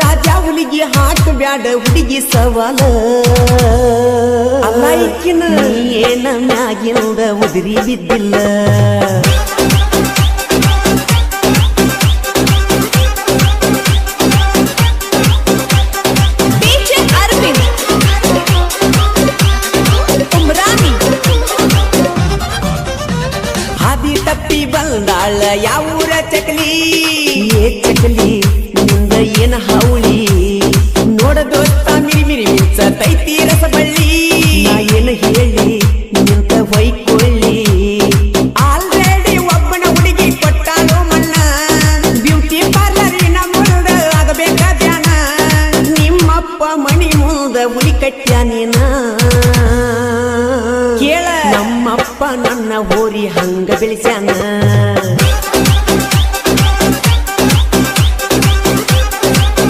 ರಾಜ ಹುಲಿಗಿ ಹಾಕ ಬ್ಯಾಡ ಹುಡುಗಿ ಸವಾಲ ಅಲ್ಲಾಯ್ಕಿನ ಏನ ಮ್ಯಾಗಿಂದ ಉದುರಿ ಬಿದ್ದಿಲ್ಲ ತಪ್ಪಿ ಬಂದಾಳ ಯಾವೂರ ಚಕಲಿ ಏ ಚಕಲಿ ನಿಂದ ಏನ ಹಾವಳಿ ನೋಡ ದೋಸ್ತ ಮಿರಿ ಮಿರಿ ಮಿಂಚ ತೈತಿ ರಸಬಳ್ಳಿ ನಾ ಏನ ಹೇಳಿ ನಿಂತ ಹೊಯ್ಕೊಳ್ಳಿ ಆಲ್ರೆಡಿ ಒಬ್ಬನ ಹುಡುಗಿ ಕೊಟ್ಟಾಳು ಮಣ್ಣ ಬ್ಯೂಟಿ ಪಾರ್ಲರಿನ ಮುಂದ ಆಗಬೇಕ ಧ್ಯಾನ ನಿಮ್ಮಪ್ಪ ಮಣಿ ಮುಂದ ಹುಲಿ ಕಟ್ಟ್ಯ ನೀನ ಕೇಳ ನಮ್ಮಪ್ಪ ನನ್ನ ಹೋರಿ ಹಂಗ ಬೆಳೆಸ